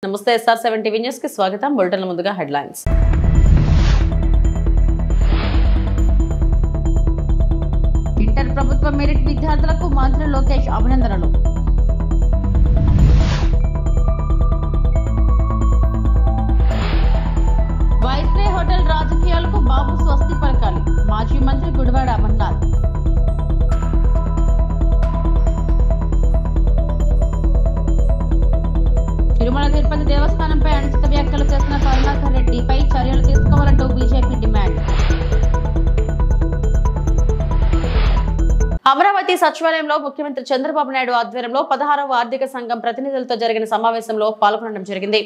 నమస్తే SR7 TV news కి స్వాగతం. బులెటిన్ ముందుగా హెడ్లైన్స్. ఇంటర్ ప్రభుత్వ మెరిట్ విద్యార్థులకు మంత్రి లోకేష్ అభినందనలు. వైస్రే హోటల్ రాజకీయాలకు బాబు స్వస్తి పలకాలి. మాజీ మంత్రి గుడివాడ అమర్నాథ్. తిరుమల తిరుపతి దేవస్థానంపై అనుచిత వ్యాఖ్యలు చేసిన కరుణాకర్ రెడ్డిపై చర్యలు తీసుకోవాలంటూ బీజేపీ డిమాండ్. అమరావతి సచివాలయంలో ముఖ్యమంత్రి చంద్రబాబు నాయుడు ఆధ్వర్యంలో 16వ ఆర్థిక సంఘం ప్రతినిధులతో జరిగిన సమావేశంలో పాల్గొనడం జరిగింది.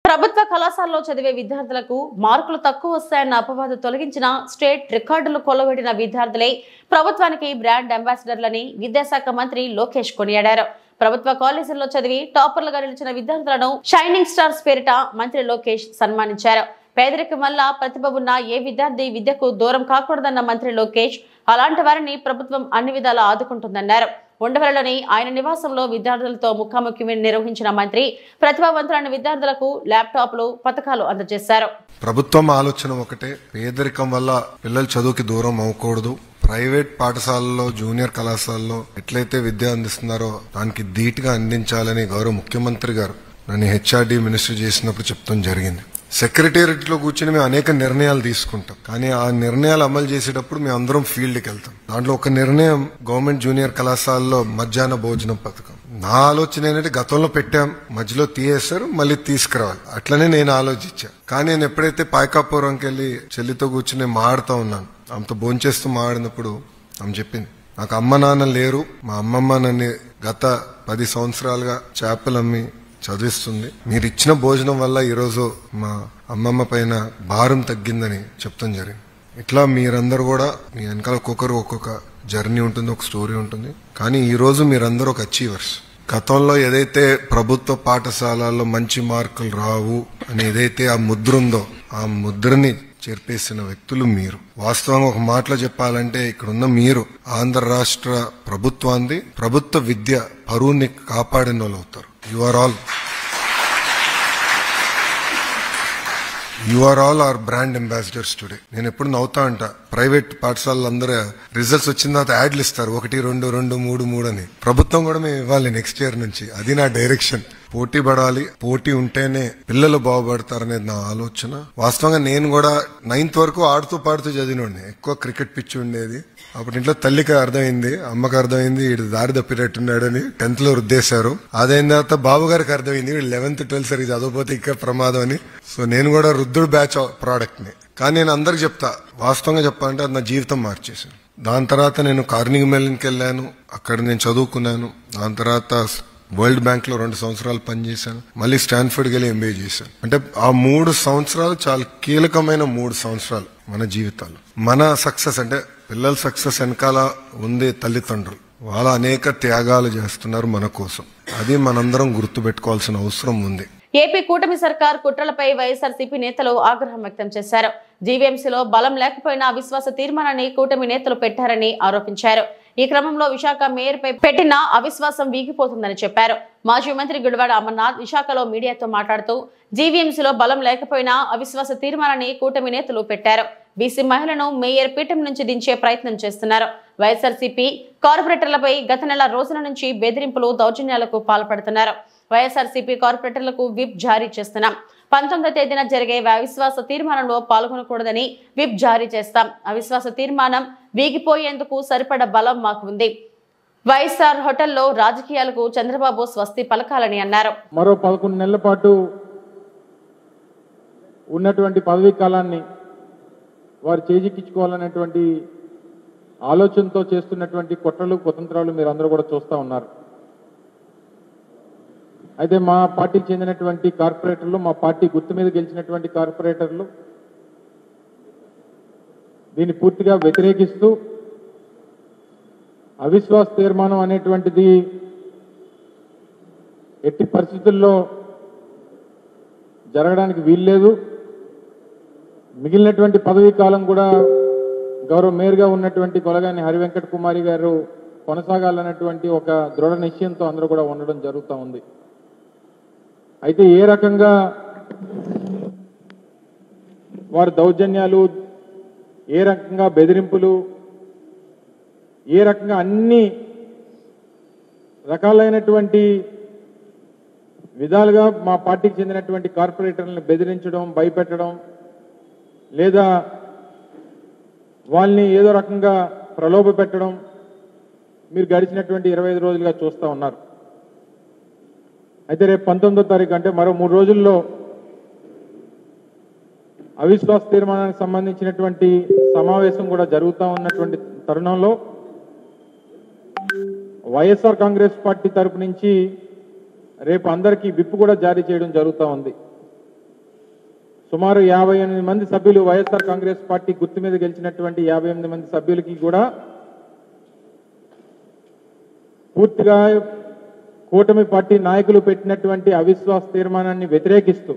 ప్రభుత్వ కళాశాలలో చదివే విద్యార్థులకు మార్కులు తక్కువ వస్తాయన్న అపవాదు తొలగించిన స్టేట్ రికార్డులు కొల్లగొట్టిన విద్యార్థులే ప్రభుత్వానికి బ్రాండ్ అంబాసిడర్లని విద్యాశాఖ మంత్రి లోకేష్ కొనియాడారు. ప్రభుత్వ కాలేజీల్లో చదివి టాపర్లుగా నిలిచిన విద్యార్థులను షైనింగ్ స్టార్స్ పేరిట మంత్రి లోకేష్ సన్మానించారు. పేదరికం వల్ల ప్రతిభ ఉన్న ఏ విద్యార్థి విద్యకు దూరం కాకూడదన్న మంత్రి లోకేష్ అలాంటి వారిని ప్రభుత్వం అన్ని విధాలా ఆదుకుంటుందన్నారు. ఉండవల్లిలోని ఆయన నివాసంలో విద్యార్థులతో ముఖాముఖి నిర్వహించిన మంత్రి ప్రతిభావంతులైన విద్యార్థులకు ల్యాప్టాప్లు, పథకాలు అందజేశారు. ప్రభుత్వం ఆలోచన ఒకటే, పేదరికం వల్ల పిల్లలు చదువుకి దూరం అవ్వకూడదు. ప్రైవేట్ పాఠశాలలో, జూనియర్ కళాశాలలో ఎట్లయితే విద్య అందిస్తున్నారో దానికి ధీటుగా అందించాలని గౌరవ ముఖ్యమంత్రి గారు నన్ను హెచ్ఆర్డి మినిస్టర్ చేసినప్పుడు చెప్తాం జరిగింది. సెక్రటేరియట్ లో కూర్చుని మేము అనేక నిర్ణయాలు తీసుకుంటాం, కానీ ఆ నిర్ణయాలు అమలు చేసేటప్పుడు మేము అందరం ఫీల్డ్కి వెళ్తాం. దాంట్లో ఒక నిర్ణయం గవర్నమెంట్ జూనియర్ కళాశాలలో మధ్యాహ్న భోజనం పథకం. నా ఆలోచన ఏంటంటే గతంలో పెట్టాం, మధ్యలో తీయేస్తారు, మళ్ళీ తీసుకురావాలి, అట్లనే నేను ఆలోచించా. కానీ నేను ఎప్పుడైతే పాయకాపురంకి వెళ్ళి చెల్లితో కూర్చుని మాడుతూ ఉన్నాను, ఆమెతో భోంచేస్తూ మాడినప్పుడు ఆమె చెప్పింది, నాకు అమ్మ నాన్న లేరు, మా అమ్మమ్మ నన్ను గత 10 సంవత్సరాలుగా చేపలు అమ్మి చదివిస్తుంది. మీరు ఇచ్చిన భోజనం వల్ల ఈరోజు మా అమ్మమ్మ పైన భారం తగ్గిందని చెప్తాం జరిగింది. ఇట్లా మీరందరూ కూడా మీ వెనకాల ఒక్కొక్క జర్నీ ఉంటుంది, ఒక స్టోరీ ఉంటుంది. కానీ ఈ రోజు మీరందరూ ఒక అచీవర్స్. గతంలో ఏదైతే ప్రభుత్వ పాఠశాలల్లో మంచి మార్కులు రావు అని ఏదైతే ఆ ముద్ర ఉందో ఆ ముద్రని చేర్పేసిన వ్యక్తులు మీరు. వాస్తవంగా ఒక మాటలో చెప్పాలంటే ఇక్కడున్న మీరు ఆంధ్ర రాష్ట్ర ప్రభుత్వాన్ని, ప్రభుత్వ విద్య పరువుని కాపాడిన వాళ్ళు అవుతారు. You are all our brand ambassadors today. నేను ఎప్పుడు నవ్వుతా అంట, ప్రైవేట్ పాఠశాలలు అందరూ రిజల్ట్స్ వచ్చిన తర్వాత యాడ్లు ఇస్తారు, 1, 2, 2, 3, 3 అని. ప్రభుత్వం కూడా మేము ఇవ్వాలి నెక్స్ట్ ఇయర్ నుంచి. అది నా డైరెక్షన్. పోటీ పడాలి, పోటీ ఉంటేనే పిల్లలు బాగుపడతారనేది నా ఆలోచన. వాస్తవంగా నేను కూడా 9th వరకు ఆడుతూ పాడుతూ చదివినండి. ఎక్కువ క్రికెట్ పిచ్చి ఉండేది. అప్పుడు ఇంట్లో తల్లికి అర్థమైంది, అమ్మకి అర్థమైంది వీడు దారి తప్పినట్టున్నాడని 10th లో రుద్దేశారు. అదైన తర్వాత బాబు గారికి అర్థమైంది వీడు 11th 12th సరిగ్గా చదవకపోతే ఇంకా ప్రమాదం అని. సో నేను కూడా రుద్దుడు బ్యాచ్ ప్రోడక్ట్ ని. కానీ నేను అందరికి చెప్తా, వాస్తవంగా చెప్పాలంటే అది నా జీవితం మార్చేశాను. దాని తర్వాత నేను కార్నిగ్ మెల్లన్కి వెళ్ళాను, అక్కడ నేను చదువుకున్నాను. దాని తర్వాత వరల్డ్ బ్యాంక్ లో 2 సంవత్సరాలు పనిచేశాను. మళ్ళీ స్టాన్ఫర్డ్కి వెళ్ళి MBA చేశాను. అంటే ఆ 3 సంవత్సరాలు చాలా కీలకమైన 3 సంవత్సరాలు మన జీవితాలు. మన సక్సెస్ అంటే పిల్లల సక్సెస్ వెనకాల ఉంది తల్లిదండ్రులు. వాళ్ళ అనేక త్యాగాలు చేస్తున్నారు మన కోసం. అది మనందరం గుర్తు పెట్టుకోవాల్సిన అవసరం ఉంది. ఏపీ కూటమి సర్కార్ కుట్రలపై వైఎస్ఆర్సీపీ నేతలు ఆగ్రహం వ్యక్తం చేశారు. జీవీఎంసీలో బలం లేకపోయినా అవిశ్వాస తీర్మానాన్ని కూటమి నేతలు పెట్టారని ఆరోపించారు. ఈ క్రమంలో విశాఖ మేయర్ పై పెట్టిన అవిశ్వాసం వీగిపోతుందని చెప్పారు. మాజీ మంత్రి గుడివాడ అమర్నాథ్ విశాఖలో మీడియాతో మాట్లాడుతూ, జీవీఎంసీలో బలం లేకపోయినా అవిశ్వాస తీర్మానాన్ని కూటమి నేతలు పెట్టారు. బీసీ మహిళను మేయర్ పీఠం నుంచి దించే ప్రయత్నం చేస్తున్నారు. వైఎస్ఆర్సీపీ కార్పొరేటర్లపై గత నెల రోజుల నుంచి బెదిరింపులు, దౌర్జన్యాలకు పాల్పడుతున్నారు. వైఎస్ఆర్సీపీ కార్పొరేటర్లకు విప్ జారీ చేస్తున్నాం. 19వ తేదీన జరిగే అవిశ్వాస తీర్మానంలో పాల్గొనకూడదని విప్ జారీ చేస్తాం. అవిశ్వాస తీర్మానం వీగిపోయేందుకు సరిపడ బలం మాకు ఉంది. వైఎస్ఆర్ హోటల్లో రాజకీయాలకు చంద్రబాబు స్వస్తి పలకాలని అన్నారు. మరో 11 నెలల పాటు ఉన్నటువంటి పదవీ కాలాన్ని వారు చేజిక్కించుకోవాలనేటువంటి ఆలోచనతో చేస్తున్నటువంటి కుట్రలు కుతంత్రాలు మీరు అందరూ కూడా చూస్తూ ఉన్నారు. అయితే మా పార్టీకి చెందినటువంటి కార్పొరేటర్లు, మా పార్టీ గుర్తు మీద గెలిచినటువంటి కార్పొరేటర్లు దీన్ని పూర్తిగా వ్యతిరేకిస్తూ అవిశ్వాస తీర్మానం అనేటువంటిది ఎట్టి పరిస్థితుల్లో జరగడానికి వీల్లేదు, మిగిలినటువంటి పదవీ కాలం కూడా గౌరవ మేయర్గా ఉన్నటువంటి కొలగాని హరివెంకట కుమారి గారు కొనసాగాలన్నటువంటి ఒక దృఢ నిశ్చయంతో అందరూ కూడా ఉండడం జరుగుతూ ఉంది. అయితే ఏ రకంగా వారి దౌర్జన్యాలు, ఏ రకంగా బెదిరింపులు, ఏ రకంగా అన్ని రకాలైనటువంటి విధాలుగా మా పార్టీకి చెందినటువంటి కార్పొరేటర్లను బెదిరించడం, భయపెట్టడం, లేదా వాళ్ళని ఏదో రకంగా ప్రలోభ పెట్టడం మీరు గడిచినటువంటి 25 రోజులుగా చూస్తూ ఉన్నారు. అయితే రేపు 19వ తారీఖు అంటే మరో 3 రోజుల్లో అవిశ్వాస తీర్మానానికి సంబంధించినటువంటి సమావేశం కూడా జరుగుతూ ఉన్నటువంటి తరుణంలో వైఎస్ఆర్ కాంగ్రెస్ పార్టీ తరపు నుంచి రేపు అందరికీ విప్ కూడా జారీ చేయడం జరుగుతూ ఉంది. సుమారు 58 మంది సభ్యులు, వైఎస్ఆర్ కాంగ్రెస్ పార్టీ గుర్తు మీద గెలిచినటువంటి 58 మంది సభ్యులకి కూడా పూర్తిగా కూటమి పార్టీ నాయకులు పెట్టినటువంటి అవిశ్వాస తీర్మానాన్ని వ్యతిరేకిస్తూ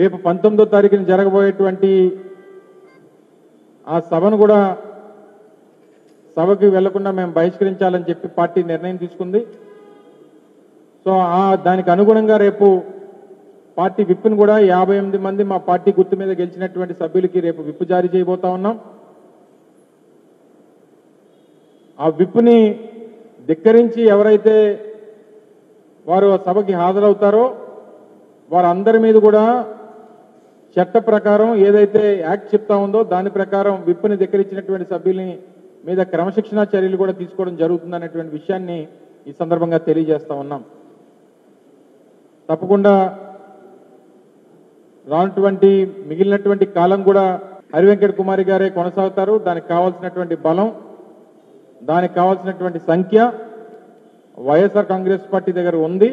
రేపు 19వ తారీఖున జరగబోయేటువంటి ఆ సభను కూడా సభకి వెళ్లకుండా మేము బహిష్కరించాలని చెప్పి పార్టీ నిర్ణయం తీసుకుంది. సో దానికి అనుగుణంగా రేపు పార్టీ విప్ను కూడా 58 మంది మా పార్టీ గుర్తు మీద గెలిచినటువంటి సభ్యులకి రేపు విప్ జారీ చేయబోతా ఉన్నాం. ఆ విప్ని ధిక్కరించి ఎవరైతే వారు సభకి హాజరవుతారో వారందరి మీద కూడా చట్ట ప్రకారం ఏదైతే యాక్ట్ చెప్తా ఉందో దాని ప్రకారం విప్ని ధిక్కరించినటువంటి సభ్యుల్ని మీద క్రమశిక్షణా చర్యలు కూడా తీసుకోవడం జరుగుతుందనేటువంటి విషయాన్ని ఈ సందర్భంగా తెలియజేస్తా ఉన్నాం. తప్పకుండా రానటువంటి మిగిలినటువంటి కాలం కూడా హరివెంకట కుమారి గారే కొనసాగుతారు. దానికి కావాల్సినటువంటి బలం, దానికి కావాల్సినటువంటి సంఖ్య వైఎస్ఆర్ కాంగ్రెస్ పార్టీ దగ్గర ఉంది.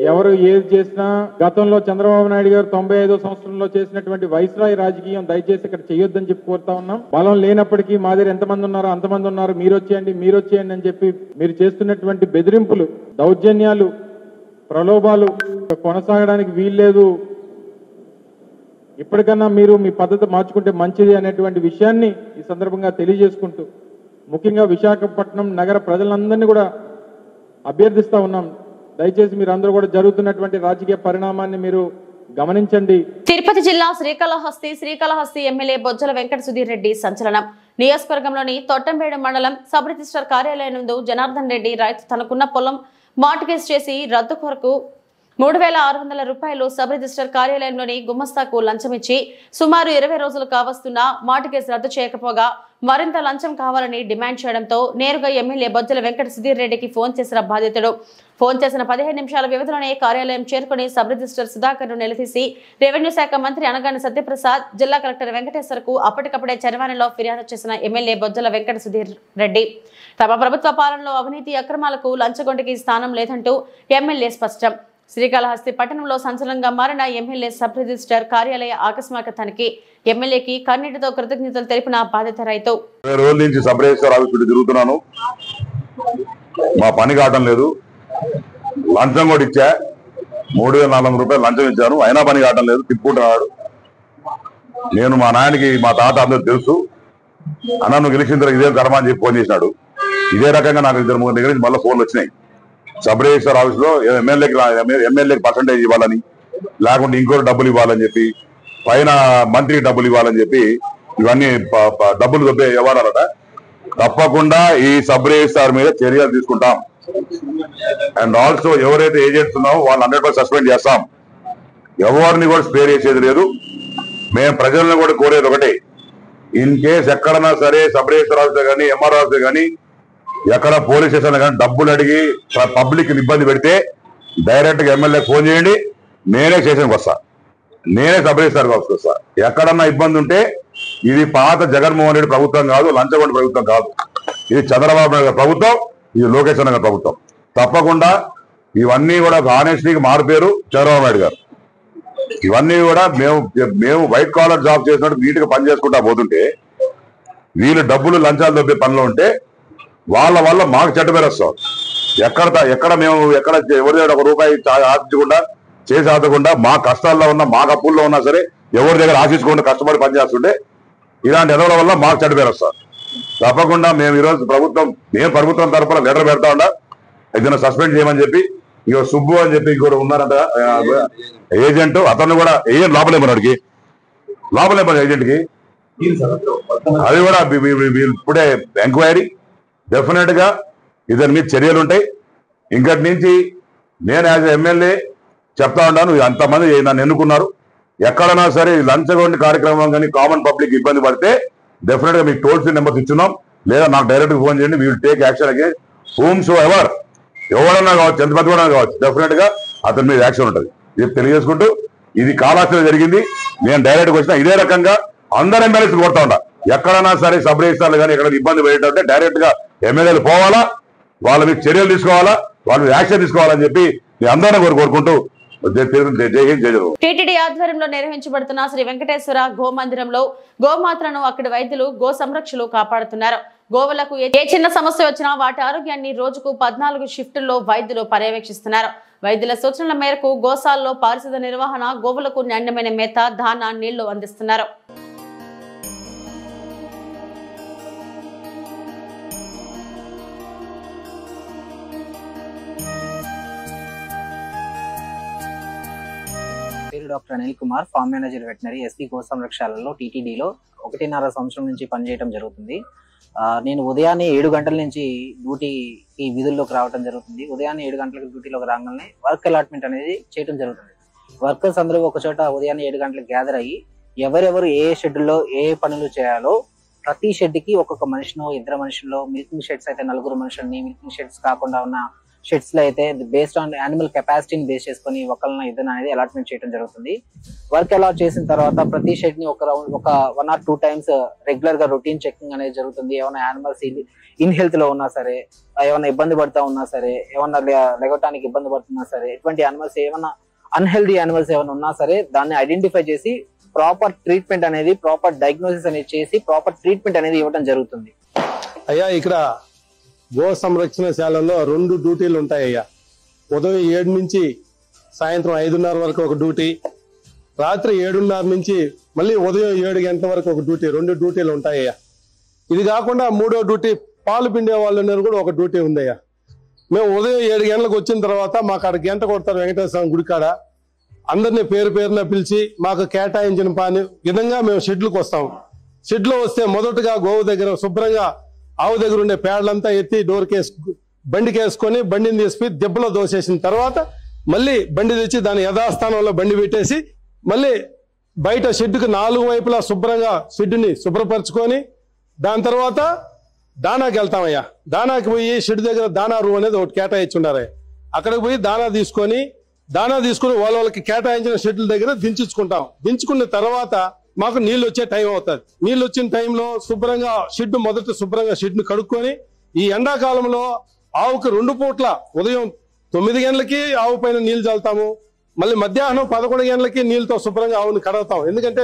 ఎవరు ఏది చేసినా గతంలో చంద్రబాబు నాయుడు గారు 95వ సంవత్సరంలో చేసినటువంటి వైస్రాయ్ రాజకీయం దయచేసి ఇక్కడ చేయొద్దని చెప్పి కోరుతా ఉన్నాం. బలం లేనప్పటికీ మా దగ్గర ఎంతమంది ఉన్నారో అంతమంది ఉన్నారు, మీరు వచ్చేయండి అని చెప్పి మీరు చేస్తున్నటువంటి బెదిరింపులు, దౌర్జన్యాలు, ప్రలోభాలు కొనసాగడానికి వీల్లేదు. ఇప్పటికన్నా మీరు మీ పద్ధతి మార్చుకుంటే మంచిది అనేటువంటి విషయాన్ని ఈ సందర్భంగా తెలియజేసుకుంటూ ముఖ్యంగా విశాఖపట్నం నగర ప్రజలందరినీ కూడా అభ్యర్థిస్తా ఉన్నాం, దయచేసి మీరు అందరూ కూడా జరుగుతున్నటువంటి రాజకీయ పరిణామాన్ని మీరు గమనించండి. తిరుపతి జిల్లా శ్రీకాళహస్తి ఎమ్మెల్యే బొజ్జల వెంకట సుధీర్ రెడ్డి సంచలనం. నియోజకవర్గంలోని తొట్టంబేడు మండలం సబ్ రిజిస్టర్ కార్యాలయం నందు జనార్దన్ రెడ్డి రైతు తనకున్న పొలం మార్టిగేజ్ చేసి రద్దు కొరకు 3600 రూపాయలు సబ్ రిజిస్టర్ కార్యాలయంలోని గుమస్తాకు లంచమిచ్చి సుమారు 20 రోజులు కావస్తున్న మార్టిగేజ్ రద్దు చేయకపోగా మరింత లంచం కావాలని డిమాండ్ చేయడంతో నేరుగా ఎమ్మెల్యే బొజ్జల వెంకట సుధీర్ రెడ్డికి ఫోన్ చేసిన బాధితుడు ఫోన్ చేసిన 15 నిమిషాల వ్యవధిలోనే కార్యాలయం చేరుకుని సబ్ రిజిస్టర్ సుధాకర్ ను నిలదీసి రెవెన్యూ శాఖ మంత్రి అనగాని సత్యప్రసాద్, జిల్లా కలెక్టర్ వెంకటేశ్వర్ కు అప్పటికప్పుడే చరవాణిలో ఫిర్యాదు చేసిన ఎమ్మెల్యే బొజ్జల వెంకట సుధీర్ రెడ్డి తమ ప్రభుత్వ పాలనలో అవినీతి అక్రమాలకు లంచగొండికి స్థానం లేదంటూ ఎమ్మెల్యే స్పష్టం. శ్రీకాళహస్తి పట్టణంలో సంచలనంగా మారిన ఎమ్మెల్యే సబ్ రిజిస్టర్ కార్యాలయ ఆకస్మిక తనిఖీ. ఎమ్మెల్యేకి కన్నీటితో కృతజ్ఞతలు తెలిపిన బాధిత రైతు. 20 రోజుల నుంచి సబ్ రిజిస్టర్ ఆఫీస్ చుట్టూ తిరుగుతున్నాను, మా పని కావటం లేదు. లంచం కూడా ఇచ్చా, 3400 రూపాయలు లంచం ఇచ్చాను, అయినా పని కావటం లేదు, తిప్పుకుంటున్నాడు. నేను మా నాయనకి మా తాత అందరూ తెలుసు, అన్న నువ్వు గెలిచిన తర్వాత ఇదే కర్మ అని చెప్పి ఫోన్ చేసినాడు. ఇదే రకంగా నాకు 2-3 దగ్గర నుంచి మళ్ళీ ఫోన్లు వచ్చినాయి. సబ్ రిజిస్టర్ ఆఫీస్ లో ఎమ్మెల్యేకి పర్సంటేజ్ ఇవ్వాలని, లేకుంటే ఇంకోటి డబ్బులు ఇవ్వాలని చెప్పి, పైన మంత్రికి డబ్బులు ఇవ్వాలని చెప్పి ఇవన్నీ డబ్బులు దొబ్బే వ్యవహారాలట. తప్పకుండా ఈ సబ్ రిజిస్టార్ మీద చర్యలు తీసుకుంటాం. అండ్ ఆల్సో ఎవరైతే ఏజెంట్స్ ఉన్నారో వాళ్ళు 100% సస్పెండ్ చేస్తాం. ఎవరిని కూడా స్పేర్ చేసేది లేదు. మేము ప్రజలను కూడా కోరేది ఒకటే, ఇన్ కేస్ ఎక్కడన్నా సరే సబ్ రిజిస్టర్ ఆఫీసర్ కానీ ఎంఆర్ఓ ఆఫీసర్ కానీ ఎక్కడ పోలీస్ స్టేషన్ కానీ డబ్బులు అడిగి పబ్లిక్ ఇబ్బంది పెడితే డైరెక్ట్ గా ఎమ్మెల్యే ఫోన్ చేయండి, నేనే స్టేషన్కి వస్తా, నేనే సబ్ రిజిస్టర్ ఆఫీస్కి వస్తా. ఎక్కడన్నా ఇబ్బంది ఉంటే ఇది పాత జగన్మోహన్ రెడ్డి ప్రభుత్వం కాదు, లంచగొండ ప్రభుత్వం కాదు, ఇది చంద్రబాబు నాయుడు ప్రభుత్వం. ఇది లోకేష్ అన్న గారి ప్రభుత్వం. తప్పకుండా ఇవన్నీ కూడా ఆనెస్టీకి మారిపోయారు చంద్రబాబు నాయుడు గారు. ఇవన్నీ కూడా మేము వైట్ కాలర్ జాబ్ చేసినట్టు నీట్ గా పని చేసుకుంటా పోతుంటే వీళ్ళు డబ్బులు లంచాలు దొబ్బే పనిలో ఉంటే వాళ్ళ వల్ల మాకు చెడ్డ పేరు వస్తాం. ఎక్కడ మేము ఎవరి దగ్గర 1 రూపాయి ఆశించకుండా చేసి ఆదకుండా మా కష్టాల్లో ఉన్నా మా అప్పుల్లో ఉన్నా సరే ఎవరి దగ్గర ఆశించకుండా కష్టపడి పనిచేస్తుంటే ఇలాంటి ఎదవల వల్ల మాకు చెడ్డ పేరు వస్తాం. తప్పకుండా మేము ఈరోజు ప్రభుత్వం తరఫున లెటర్ పెడతా ఉండా ఏదైనా సస్పెండ్ చేయమని చెప్పి. ఇక సుబ్బు అని చెప్పి ఇంకోటి ఉన్నారంట ఏజెంట్, అతను కూడా ఏజెంట్ లోపలేమన్నాడికి ఏజెంట్ కి అది కూడా ఇప్పుడే ఎంక్వైరీ డెఫినెట్ గా ఇతని మీద చర్యలు ఉంటాయి. ఇంకటి నుంచి నేను యాజ్ ఎమ్మెల్యే చెప్తా ఉన్నాను, అంతమంది నన్ను ఎన్నుకున్నారు. ఎక్కడైనా సరే లంచగొండి కార్యక్రమం కానీ కామన్ పబ్లిక్ ఇబ్బంది పడితే డెఫినెట్ గా మీకు టోల్ ఫ్రీ నెంబర్స్ ఇచ్చున్నాం, లేదా నాకు డైరెక్ట్ గా ఫోన్ చేయండి. We will take action against whom so ever, ఎవరన్నా కావచ్చు, ఎంత పెద్ద కావచ్చు, డెఫినెట్ గా అతని మీద యాక్షన్ ఉంటుంది. ఇది తెలియజేసుకుంటూ ఇది కాలాస్త్రం జరిగింది. నేను డైరెక్ట్ గా వచ్చిన ఇదే రకంగా అందరు ఎమ్మెల్యేస్ కొడతా ఉండా. ఎక్కడైనా సరే సబ్ రిజిస్టార్లు కానీ ఎక్కడ ఇబ్బంది పడేటంటే డైరెక్ట్ గా ఎమ్మెల్యేలు పోవాలా, వాళ్ళ మీద చర్యలు తీసుకోవాలా, వాళ్ళ మీద యాక్షన్ తీసుకోవాలని చెప్పి నేను అందరినీ కోరుకుంటూ టీటీడీ ఆధ్వర్యంలో నిర్వహించబడుతున్న శ్రీ వెంకటేశ్వర గోమందిరంలో గోమాతలను అక్కడి వైద్యులు గో సంరక్షకులు కాపాడుతున్నారు. గోవులకు ఏ చిన్న సమస్య వచ్చినా వాటి ఆరోగ్యాన్ని రోజుకు 14 షిఫ్టుల్లో వైద్యులు పర్యవేక్షిస్తున్నారు. వైద్యుల సూచనల మేరకు గోశాలలో పారిశుద్ధ నిర్వహణ, గోవులకు నాణ్యమైన మేత, దానా, నీళ్లు అందిస్తున్నారు. Doctor Anil Kumar, farm manager veterinary, SP గో సంరక్షణలో టీటీడీలో 1.5 సంవత్సరం నుంచి పనిచేయడం జరుగుతుంది. నేను ఉదయాన్నే 7 గంటల నుంచి డ్యూటీకి విధుల్లోకి రావడం జరుగుతుంది. ఉదయాన్నే 7 గంటలకు డ్యూటీలోకి రాగానే వర్క్ అలాట్మెంట్ అనేది చేయడం జరుగుతుంది. వర్కర్స్ అందరూ ఒక చోట ఉదయాన్నే 7 గంటలకు గ్యాదర్ అయ్యి ఎవరెవరు ఏ షెడ్యూల్లో ఏ పనులు చేయాలో ప్రతి షెడ్కి ఒక్కొక్క మనిషినో 2 మనుషుల్లో, మిల్కింగ్ షెడ్స్ అయితే 4 మనుషుల్ని, మిల్కింగ్ షెడ్స్ కాకుండా ఉన్న షెడ్స్ లో అయితే బేస్డ్ ఆన్ యానిమల్ కెపాసిటీని బేస్ చేసుకుని ఒకళ్ళని ఇద్దరు అనేది అలాట్మెంట్ చేయడం జరుగుతుంది. వర్క్ అలాట్ చేసిన తర్వాత ప్రతి షెడ్ ని ఒక 1 or 2 టైమ్స్ రెగ్యులర్ గా రొటీన్ చెకింగ్ అనేది జరుగుతుంది. ఏమైనా యానిమల్స్ ఇన్ హెల్త్ లో ఉన్నా సరే, ఏమైనా ఇబ్బంది పడతా ఉన్నా సరే, ఏమన్నా లెగటానికి ఇబ్బంది పడుతున్నా సరే, ఎటువంటి యానిమల్స్ ఏమైనా అన్హెల్దీ యానిమల్స్ ఏమైనా ఉన్నా సరే దాన్ని ఐడెంటిఫై చేసి ప్రాపర్ ట్రీట్మెంట్ అనేది, ప్రాపర్ డయాగ్నోసిస్ అనేది చేసి ప్రాపర్ ట్రీట్మెంట్ అనేది ఇవ్వడం జరుగుతుంది. అయ్యా ఇక్కడ గో సంరక్షణశాలలో 2 డ్యూటీలు ఉంటాయ్యా. ఉదయం 7 నుంచి సాయంత్రం 5:30 వరకు ఒక డ్యూటీ, రాత్రి 7:30 నుంచి మళ్ళీ ఉదయం 7 గంటల వరకు ఒక డ్యూటీ, 2 డ్యూటీలు ఉంటాయ్యా. ఇది కాకుండా 3వ డ్యూటీ పాలు పిండే వాళ్ళు కూడా ఒక డ్యూటీ ఉందయ్యా. మేము ఉదయం 7 గంటలకు వచ్చిన తర్వాత మాకు అక్కడ గంట కొడతారు వెంకటేశ్వర గుడికాడ. అందరినీ పేరున పిలిచి మాకు కేటాయించిన పని విధంగా మేము షెడ్లకు వస్తాం. షెడ్లో వస్తే మొదటగా గోవు దగ్గర శుభ్రంగా ఆవు దగ్గర ఉండే పేడలంతా ఎత్తి బండికి వేసుకొని బండిని తీసుకుని దెబ్బలో దోసేసిన తర్వాత మళ్ళీ బండి తెచ్చి దాని యథాస్థానంలో బండి పెట్టేసి మళ్ళీ బయట షెడ్డుకు 4 వైపులా శుభ్రంగా షెడ్డుని శుభ్రపరచుకొని దాని తర్వాత దానాకి వెళ్తామయ్యా. దానాకి పోయి షెడ్ దగ్గర దానా రూమ్ అనేది ఒకటి కేటాయించుండారయ్యా. అక్కడికి పోయి దానా తీసుకొని వాళ్ళకి కేటాయించిన షెడ్ల దగ్గర దించుకుంటాం. దించుకున్న తర్వాత మాకు నీళ్ళు వచ్చే టైం అవుతుంది. నీళ్ళు వచ్చిన టైంలో శుభ్రంగా మొదట శుభ్రంగా షెడ్ను కడుక్కొని, ఈ ఎండాకాలంలో ఆవుకు 2 పూట్ల ఉదయం 9 గంటలకి ఆవు పైన నీళ్లు చల్లుతాము, మళ్ళీ మధ్యాహ్నం 11 గంటలకి నీళ్ళతో శుభ్రంగా ఆవుని కడుగుతాం. ఎందుకంటే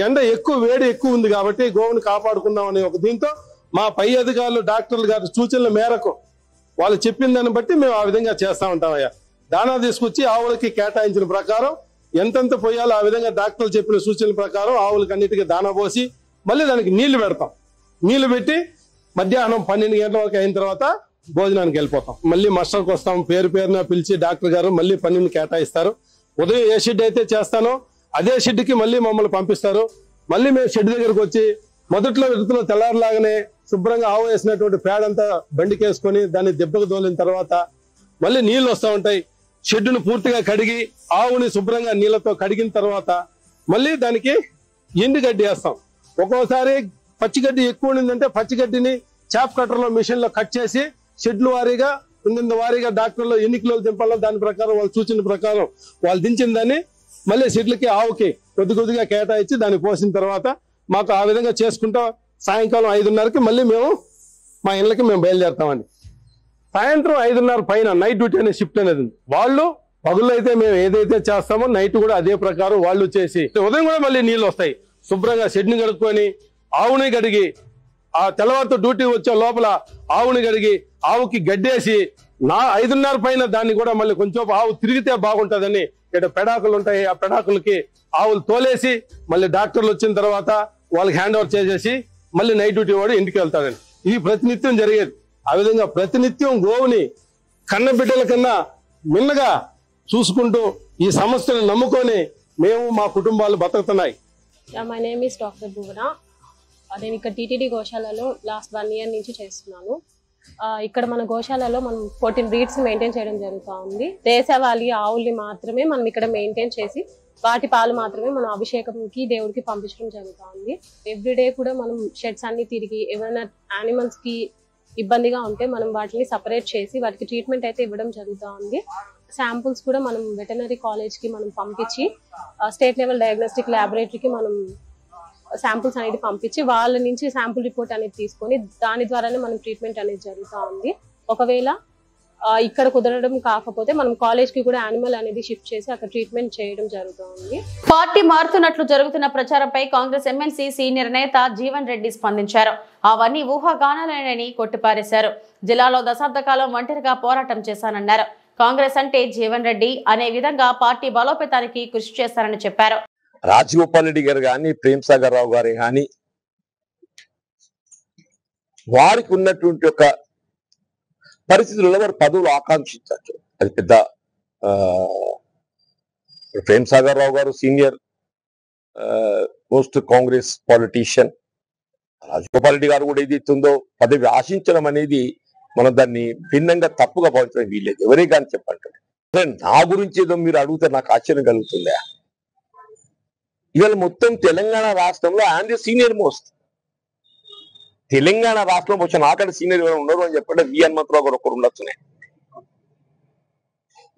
ఎండ వేడి ఎక్కువ ఉంది కాబట్టి గోవుని కాపాడుకుందాం అనే ఒక దీంతో మా పై అధికారులు డాక్టర్లు గారి సూచనల మేరకు వాళ్ళు చెప్పిన దాన్ని బట్టి మేము ఆ విధంగా చేస్తా ఉంటామయ్యా. దానా తీసుకొచ్చి ఆవులకి కేటాయించిన ప్రకారం ఎంతెంత పోయాలో ఆ విధంగా డాక్టర్లు చెప్పిన సూచనల ప్రకారం ఆవులకి అన్నిటికీ దానా పోసి మళ్ళీ దానికి నీళ్లు పెడతాం. నీళ్లు పెట్టి మధ్యాహ్నం 12 గంటల వరకు అయిన తర్వాత భోజనానికి వెళ్ళిపోతాం. మళ్ళీ మస్టర్కి వస్తాం. పేరున పిలిచి డాక్టర్ గారు మళ్ళీ పనిని కేటాయిస్తారు. ఉదయం ఏ షెడ్ అయితే చేస్తానో అదే షెడ్కి మళ్ళీ మమ్మల్ని పంపిస్తారు. మళ్ళీ మేము షెడ్ దగ్గరకు వచ్చి మొదట్లో విడుతున్న తెల్లారులాగానే శుభ్రంగా ఆవు వేసినటువంటి పేడంతా బండికి వేసుకొని దాన్ని దెబ్బకు తోలిన తర్వాత మళ్ళీ నీళ్లు వస్తూ ఉంటాయి. షెడ్డును పూర్తిగా కడిగి ఆవుని శుభ్రంగా నీళ్లతో కడిగిన తర్వాత మళ్ళీ దానికి ఎండుగడ్డి వేస్తాం. ఒక్కోసారి పచ్చిగడ్డి ఎక్కువ ఉండిందంటే పచ్చిగడ్డిని చాప్ కట్టర్లో మిషన్ లో కట్ చేసి షెడ్లు వారీగా వారీగా డాక్టర్లు ఎన్ని కిలోలు దింపాలో దాని ప్రకారం వాళ్ళు సూచన ప్రకారం వాళ్ళు దించిన దాన్ని మళ్ళీ షెడ్లకి ఆవుకి కొద్దిగా కేటాయించి దాన్ని పోసిన తర్వాత మాకు ఆ విధంగా చేసుకుంటా సాయంకాలం 5:30కి మళ్ళీ మేము మా ఇళ్ళకి మేము బయలుదేరుతామండి. సాయంత్రం 5:30 పైన నైట్ డ్యూటీ అనే షిఫ్ట్ అనేది ఉంది. వాళ్ళు పగుళ్ళు అయితే మేము ఏదైతే చేస్తామో నైట్ కూడా అదే ప్రకారం వాళ్ళు చేసి ఉదయం కూడా మళ్ళీ నీళ్ళు వస్తాయి. శుభ్రంగా షెడ్ని కడుక్కొని ఆవుని కడిగి ఆ తెల్లవారితో డ్యూటీ వచ్చే లోపల ఆవుని కడిగి ఆవుకి గడ్డేసి 5:30 పైన దాన్ని కూడా మళ్ళీ కొంచెం ఆవు తిరిగితే బాగుంటుందని ఇక్కడ పెడాకులు ఉంటాయి. ఆ పెడాకులకి ఆవులు తోలేసి మళ్ళీ డాక్టర్లు వచ్చిన తర్వాత వాళ్ళకి హ్యాండ్ ఓవర్ చేసేసి మళ్ళీ నైట్ డ్యూటీ వాడు ఇంటికి వెళ్తాడని ఇది ప్రతినిత్యం జరిగేది. ఆ విధంగా ప్రతినిత్యం గోవుని కన్న బిడ్డల కన్నా మిన్నగా చూసుకుంటూ ఈ సమస్యను నమ్ముకొని మేము మా కుటుంబాలు బతుకుతున్నాయి. మై నేమ్ ఈస్ డాక్టర్ భువన. నేను ఇక్కడ టీటీడీ గోశాలలో లాస్ట్ 1 year నుంచి చేస్తున్నాను. ఇక్కడ మన గోశాలలో మనం 14 breeds మెయింటైన్ చేయడం జరుగుతూ ఉంది. దేశవాళీ ఆవుల్ని మాత్రమే మనం ఇక్కడ మెయింటైన్ చేసి వాటి పాలు మాత్రమే మనం అభిషేకంకి దేవుడికి పంపించడం జరుగుతూ ఉంది. ఎవ్రీడే కూడా మనం షెడ్స్ అన్ని తిరిగి ఏమైనా యానిమల్స్ కి ఇబ్బందిగా ఉంటే మనం వాటిని సపరేట్ చేసి వాటికి ట్రీట్మెంట్ అయితే ఇవ్వడం జరుగుతూ ఉంది. శాంపుల్స్ కూడా మనం వెటనరీ కాలేజ్ కి మనం పంపించి స్టేట్ లెవెల్ డయాగ్నోస్టిక్ ల్యాబొరేటరీకి మనం శాంపుల్స్ అనేది పంపించి వాళ్ళ నుంచి శాంపుల్ రిపోర్ట్ అనేది తీసుకొని దాని ద్వారానే మనం ట్రీట్మెంట్ అనేది జరుగుతూ ఉంది. ఒకవేళ ఇక్కడ కుదరడం కాకపోతే మనం కాలేజ్ కి కూడా యానిమల్ అనేది షిఫ్ట్ చేసి అక్కడ ట్రీట్మెంట్ చేయడం జరుగుతుంది. పార్టీ మారుతున్నట్లు జరుగుతున్న ప్రచారంపై కాంగ్రెస్ ఎమ్మెల్సీ సీనియర్ నేత జీవన్ రెడ్డి స్పందించారు. అవన్నీ ఊహాగానాలేనని కొట్టిపారేశారు. జిల్లాలో దశాబ్ద కాలం ఒంటరిగా పోరాటం చేశానన్నారు. కాంగ్రెస్ అంటే జీవన్ రెడ్డి అనే విధంగా పార్టీ బలోపేతానికి కృషి చేస్తారని చెప్పారు. రాజగోపాల్ రెడ్డి గారు కానీ ప్రేమ్ సాగర్ రావు గారు కానీ వారికి ఉన్నటువంటి ఒక పరిస్థితుల్లో వారు పదవులు ఆకాంక్షించవచ్చు. అది పెద్ద ప్రేమ్ సాగర్ రావు గారు senior most Congress politician. Rajagopal Reddy గారు కూడా ఏదైతుందో పదవి ఆశించడం అనేది మనం దాన్ని భిన్నంగా తప్పుగా భావించడం వీల్లేదు. ఎవరే కానీ చెప్పంటారు. నా గురించి ఏదో మీరు అడిగితే నాకు ఆశ్చర్యం కలుగుతుందా? ఇవాళ మొత్తం తెలంగాణ రాష్ట్రంలో ఆయన సీనియర్ మోస్ట్. తెలంగాణ రాష్ట్రం వచ్చి నాకంటే సీనియర్ ఎవరైనా ఉన్నారు అని చెప్పంటే వి హనుమంతరావు గారు ఒకరు ఉండొచ్చునే.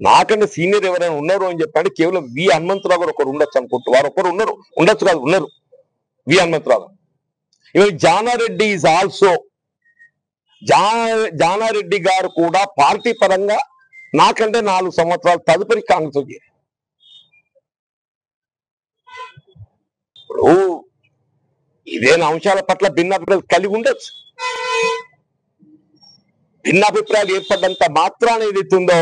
నాకంటే సీనియర్ ఎవరైనా ఉన్నారు అని చెప్పంటే కేవలం వి హనుమంతరావు గారు ఒకరు ఉండొచ్చు అనుకుంటూ వారు ఒకరు ఉన్నారు, ఉండొచ్చు కాదు ఉన్నారు వి హనుమంతరావు గారు. ఇవాళ జానారెడ్డి ఈజ్ ఆల్సో జానారెడ్డి గారు కూడా పార్టీ పరంగా నాకంటే 4 సంవత్సరాలు తదుపరి కాంగ్రెస్ వచ్చారు. ఇప్పుడు ఇదేనా అంశాల పట్ల భిన్నాభిప్రాయాలు కలిగి ఉండొచ్చు. భిన్నాభిప్రాయాలు ఏర్పడ్డంత మాత్రాన ఏదైతుందో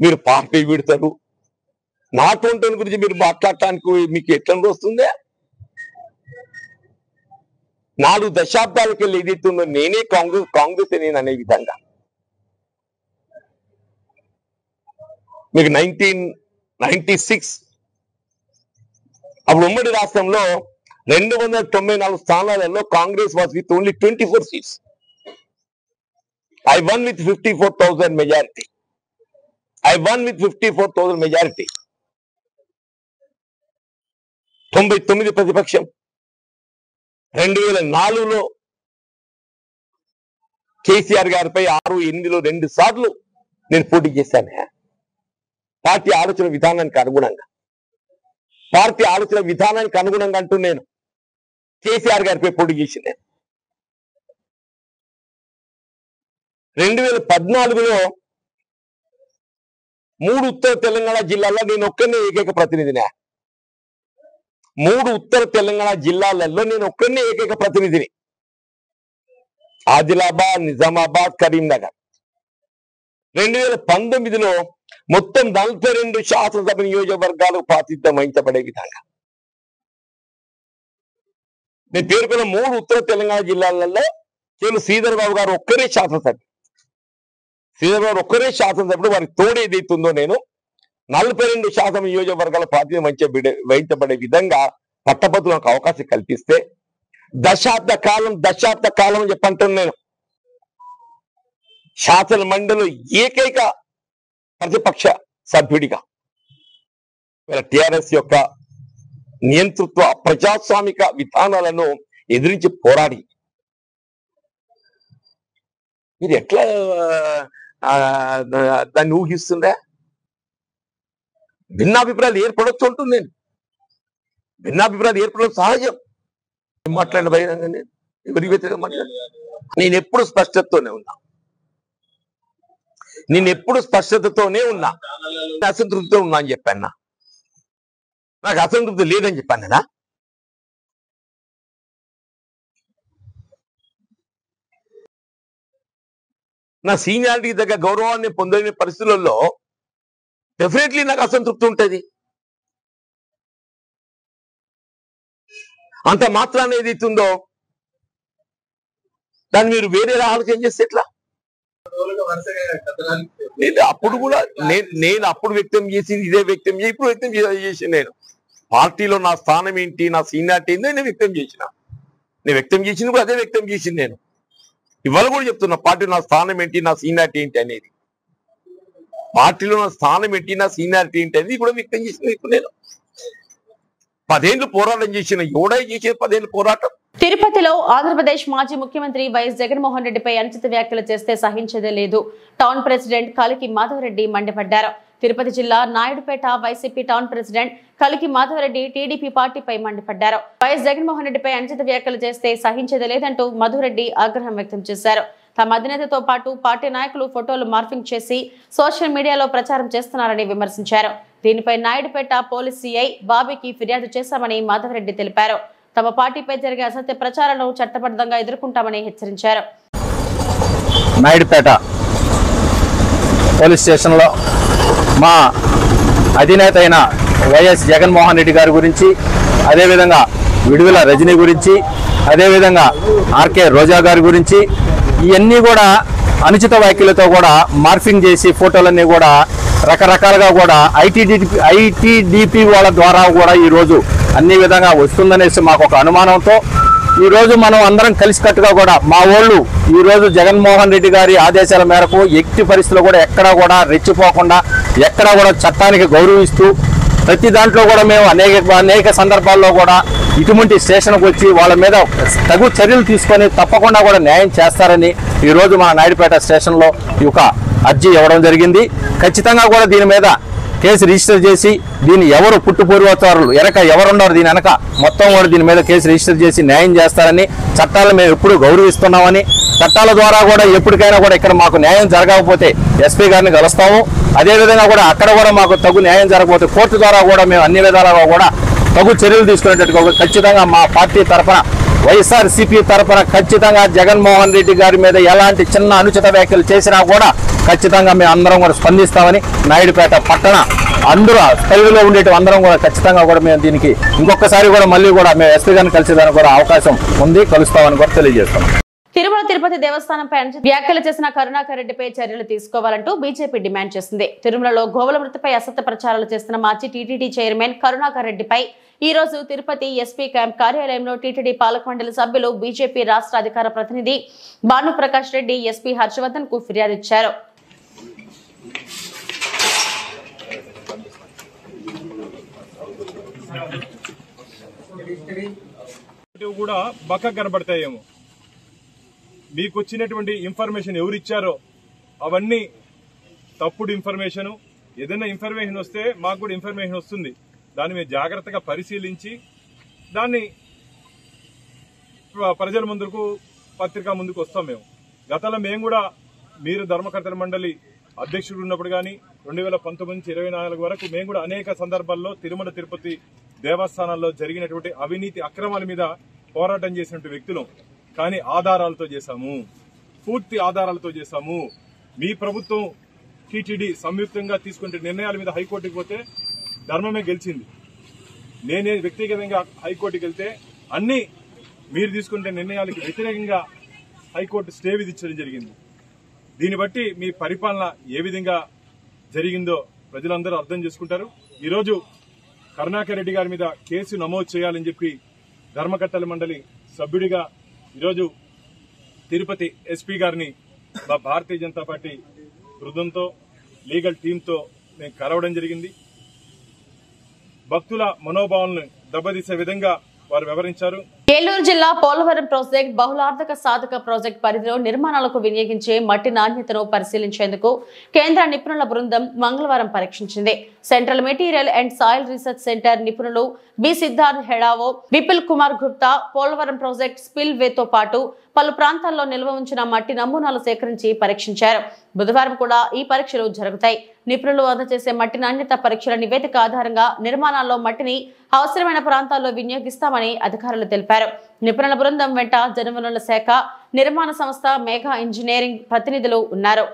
మీరు పార్టీ విడతారు. నాటువంటి గురించి మీరు మాట్లాడటానికి మీకు ఎట్లా వస్తుందే? 4 దశాబ్దాలకు వెళ్ళి ఏదైతుందో నేనే కాంగ్రెస్ నేను అనే విధంగా మీకు 1996 అప్పుడు ఉమ్మడి రాష్ట్రంలో 294 స్థానాలలో Congress was with only 24 seats. I won with 54,000 majority. 99 ప్రతిపక్షం. 2004లో కేసీఆర్ గారిపై 6, 8లో 2 సార్లు నేను పోటీ చేశాను. పార్టీ ఆలోచన విధానానికి అనుగుణంగా అంటూ నేను కేసీఆర్ గారిపై పోటీ చేసింది. 2014లో 3 ఉత్తర తెలంగాణ జిల్లాల్లో నేను ఒక్కనే ఏకైక ప్రతినిధిని. 3 ఉత్తర తెలంగాణ జిల్లాలలో నేను ఒక్కనే ఏకైక ప్రతినిధిని. ఆదిలాబాద్, నిజామాబాద్, కరీంనగర్. 2019లో మొత్తం 42 శాసనసభ నియోజకవర్గాలకు ప్రాతినిధ్యం వహించబడే విధంగా నేను పేర్కొన్న 3 ఉత్తర తెలంగాణ జిల్లాలలో కేవలం శ్రీధర్ బాబు గారు ఒక్కరే శాసనసభ్యుడు. వారికి తోడు ఏదైతుందో నేను 42 శాసన నియోజకవర్గాల ప్రాతినిధ్యం వహించబడే విధంగా పట్టభద్రులకు నాకు అవకాశం కల్పిస్తే దశాబ్ద కాలం చెప్పంటున్నాను నేను శాసన మండలిలో ఏకైక ప్రతిపక్ష సభ్యుడిగా టిఆర్ఎస్ యొక్క నియంతృత్వ ప్రజాస్వామిక విధానాలను ఎదిరించి పోరాడి మీరు ఎట్లా దాన్ని ఊహిస్తుందా? భిన్నాభిప్రాయాలు ఏర్పడవచ్చు ఉంటుంది. నేను భిన్నాభిప్రాయాలు ఏర్పడడం సహజం. మాట్లాడిన బహిరంగ నేను ఎవరికి వ్యతిరేకంగా మాట్లాడు నేను ఎప్పుడు స్పష్టతతోనే ఉన్నా అసంతృప్తితో ఉన్నా అని చెప్పాను. నాకు అసంతృప్తి లేదని చెప్పాను. నా సీనియారిటీ దగ్గర గౌరవాన్ని పొందలేని పరిస్థితులలో డెఫినెట్లీ నాకు అసంతృప్తి ఉంటుంది. అంత మాత్రాన్ని ఏదైతే ఉందో దాన్ని మీరు వేరే ఆలోచన చేస్తే ఎట్లా? అప్పుడు కూడా నేను అప్పుడు వ్యక్తం చేసి ఇదే వ్యక్తం చేసి ఇప్పుడు వ్యక్తం చేసి నేను పార్టీలో నా స్థానం ఏంటి, నా సీనియారిటీ ఏందో నేను వ్యక్తం చేసింది కూడా అదే వ్యక్తం చేసింది. నేను ఇవాళ కూడా చెప్తున్నా పార్టీలో నా స్థానం ఏంటి, నా సీనియారిటీ ఏంటి అనేది. పార్టీలో నా స్థానం ఏంటి, నా సీనియారిటీ ఏంటి అనేది కూడా వ్యక్తం చేసింది. ఇప్పుడు నేను 10 ఏళ్ళు పోరాటం చేసిన ఎవడై చేసే 10 ఏళ్ళు పోరాటం. తిరుపతిలో ఆంధ్రప్రదేశ్ మాజీ ముఖ్యమంత్రి వైఎస్ జగన్మోహన్ రెడ్డిపై అనుచిత వ్యాఖ్యలు చేస్తే సహించేదే లేదు. టౌన్ ప్రెసిడెంట్ కలికి మాధవరెడ్డి మండిపడ్డారు. తిరుపతి జిల్లా నాయుడుపేట వైసీపీ టౌన్ ప్రెసిడెంట్ కలికి మాధవరెడ్డి టీడీపీ పార్టీపై మండిపడ్డారు. వైఎస్ జగన్మోహన్ రెడ్డిపై అనుచిత వ్యాఖ్యలు చేస్తే సహించేదే లేదంటూ మధురెడ్డి ఆగ్రహం వ్యక్తం చేశారు. తమ అధినేతతో పాటు పార్టీ నాయకులు ఫోటోలు మార్ఫింగ్ చేసి సోషల్ మీడియాలో ప్రచారం చేస్తున్నారని విమర్శించారు. దీనిపై నాయుడుపేట పోలీస్ సిఐ బాబీకి ఫిర్యాదు చేశామని మాధవరెడ్డి తెలిపారు. తమ పార్టీపై జరిగే అసత్య ప్రచారాలను చట్టబద్ధంగా ఎదుర్కొంటామని హెచ్చరించారు. నాయుడుపేట పోలీస్ స్టేషన్లో మా అధినేత అయిన వైఎస్ జగన్మోహన్ రెడ్డి గారి గురించి, అదేవిధంగా విడుదల రజనీ గురించి, అదేవిధంగా ఆర్కే రోజా గారి గురించి ఇవన్నీ కూడా అనుచిత వ్యాఖ్యలతో కూడా మార్ఫింగ్ చేసి ఫోటోలన్నీ కూడా రకరకాలుగా కూడా ఐటీడీపీ వాళ్ళ ద్వారా కూడా ఈరోజు అన్ని విధంగా వస్తుందనేసి మాకు ఒక అనుమానంతో ఈరోజు మనం అందరం కలిసికట్టుగా కూడా మా వాళ్ళు ఈరోజు జగన్మోహన్ రెడ్డి గారి ఆదేశాల మేరకు ఎట్టి పరిస్థితుల్లో కూడా ఎక్కడా కూడా రెచ్చిపోకుండా ఎక్కడా కూడా చట్టానికి గౌరవిస్తూ ప్రతి దాంట్లో కూడా మేము అనేక సందర్భాల్లో కూడా ఇటువంటి స్టేషన్కి వచ్చి వాళ్ళ మీద తగు చర్యలు తీసుకొని తప్పకుండా కూడా న్యాయం చేస్తారని ఈరోజు మా నాయుడుపేట స్టేషన్లో ఈ యొక్క అర్జీ ఇవ్వడం జరిగింది. ఖచ్చితంగా కూడా దీని మీద కేసు రిజిస్టర్ చేసి దీన్ని ఎవరు పుట్టుపూర్వోత్తరాలు ఎవరున్నారు దీని వెనక మొత్తం కూడా దీని మీద కేసు రిజిస్టర్ చేసి న్యాయం చేస్తారని, చట్టాలను మేము ఎప్పుడు గౌరవిస్తున్నామని, చట్టాల ద్వారా కూడా ఎప్పటికైనా కూడా ఇక్కడ మాకు న్యాయం జరగకపోతే ఎస్పీ గారిని కలుస్తాము. అదేవిధంగా కూడా అక్కడ కూడా మాకు తగు న్యాయం జరగకపోతే కోర్టు ద్వారా కూడా మేము అన్ని విధాలుగా కూడా తగు చర్యలు తీసుకునేటట్టుగా ఖచ్చితంగా మా పార్టీ తరఫున వైఎస్ఆర్సీపీ తరఫున ఖచ్చితంగా జగన్మోహన్ రెడ్డి గారి మీద ఎలాంటి చిన్న అనుచిత వ్యాఖ్యలు చేసినా కూడా ఖచ్చితంగా మేము అందరం కూడా స్పందిస్తామని నాయుడుపేట పట్టణ అందరూ స్థాయిలో ఉండేటి అందరం కూడా ఖచ్చితంగా కూడా మేము దీనికి ఇంకొకసారి కూడా మళ్ళీ కూడా మేము ఎస్పీ గారిని కలిసేదానికి కూడా అవకాశం ఉంది, కలుస్తామని కూడా తెలియజేస్తాం. తిరుమల తిరుపతి దేవస్థానంపై వ్యాఖ్యలు చేసిన కరుణాకర్ రెడ్డిపై చర్యలు తీసుకోవాలంటూ బీజేపీ డిమాండ్ చేసింది. తిరుమలలో గోవుల మృతిపై అసత్య ప్రచారాలు చేస్తున్న మాజీ టీటీడీ చైర్మన్ కరుణాకర్ రెడ్డిపై ఈ రోజు తిరుపతి ఎస్పీ క్యాంప్ కార్యాలయంలో టీటీడీ పాలక మండలి సభ్యులు బీజేపీ రాష్ట్ర అధికార ప్రతినిధి భానుప్రకాష్ రెడ్డి ఎస్పీ హర్షవర్ధన్ కు ఫిర్యాదు ఇచ్చారు. కూడా బక్క కనబడతాయేమో, మీకు వచ్చినటువంటి ఇన్ఫర్మేషన్ ఎవరు ఇచ్చారో అవన్నీ తప్పుడు ఇన్ఫర్మేషన్. ఏదైనా ఇన్ఫర్మేషన్ వస్తే మాకు కూడా ఇన్ఫర్మేషన్ వస్తుంది, దాన్ని మేము జాగ్రత్తగా పరిశీలించి దాన్ని ప్రజల ముందుకు పత్రికా ముందుకు వస్తాం. గతంలో మేము కూడా మీరు ధర్మకర్తల మండలి అధ్యక్షుడు ఉన్నప్పుడు కానీ 2019 నుంచి 24 వరకు మేము కూడా అనేక సందర్భాల్లో తిరుమల తిరుపతి దేవస్థానాల్లో జరిగినటువంటి అవినీతి అక్రమాల మీద పోరాటం చేసినటువంటి వ్యక్తులు. కానీ ఆధారాలతో చేశాము, పూర్తి ఆధారాలతో చేశాము. మీ ప్రభుత్వం టీటీడీ సంయుక్తంగా తీసుకునే నిర్ణయాల మీద హైకోర్టుకు పోతే ధర్మమే గెలిచింది. నేనే వ్యక్తిగతంగా హైకోర్టుకి వెళ్తే అన్ని మీరు తీసుకునే నిర్ణయాలకు వ్యతిరేకంగా హైకోర్టు స్టే విధించడం జరిగింది. దీన్ని బట్టి మీ పరిపాలన ఏ విధంగా జరిగిందో ప్రజలందరూ అర్థం చేసుకుంటారు. ఈరోజు కరుణాకర్ రెడ్డి గారి మీద కేసు నమోదు చేయాలని చెప్పి ధర్మకర్తల మండలి సభ్యుడిగా ఈరోజు తిరుపతి ఎస్పీ గారిని మా భారతీయ జనతా పార్టీ బృందంతో లీగల్ టీంతో మేము కలవడం జరిగింది. భక్తుల మనోభావాలను దెబ్బతీసే విధంగా వారు వివరించారు. ఏలూరు జిల్లా పోలవరం ప్రాజెక్ట్ బహుళార్థక సాధక ప్రాజెక్ట్ పరిధిలో నిర్మాణాలకు వినియోగించే మట్టి నాణ్యతను పరిశీలించేందుకు కేంద్ర నిపుణుల బృందం మంగళవారం పరీక్షించింది. Central Material and Soil Research Centre నిపుణులు B Siddharth Hedao, Vipul Kumar Gupta Polavaram project spill వేతో పాటు పలు ప్రాంతాల్లో నిల్వ ఉంచిన మట్టి నమూనాలు సేకరించి పరీక్షించారు. బుధవారం కూడా ఈ పరీక్షలు జరుగుతాయి. నిపుణులు అందజేసే మట్టి నాణ్యత పరీక్షల నివేదిక ఆధారంగా నిర్మాణాల్లో మట్టిని అవసరమైన ప్రాంతాల్లో వినియోగిస్తామని అధికారులు తెలిపారు. నిపుణుల బృందం వెంట జలవనరుల శాఖ, నిర్మాణ సంస్థ, మేఘా ఇంజనీరింగ్ ప్రతినిధులు ఉన్నారు.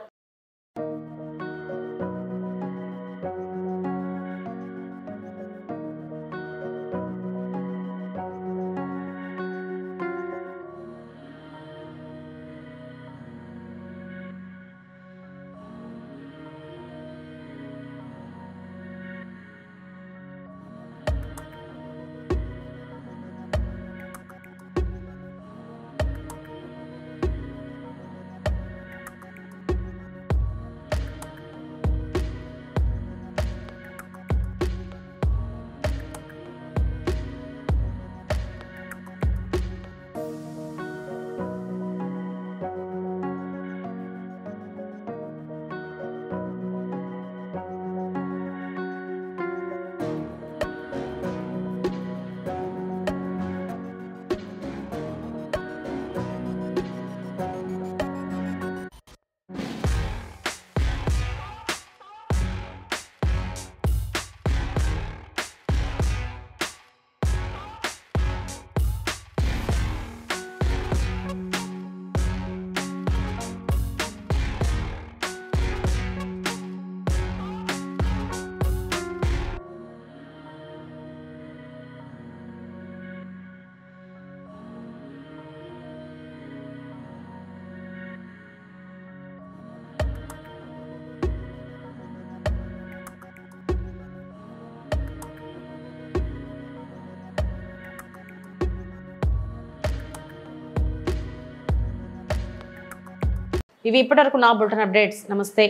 ఇవి ఇప్పటివరకు నా బులెటిన్ అప్డేట్స్. నమస్తే.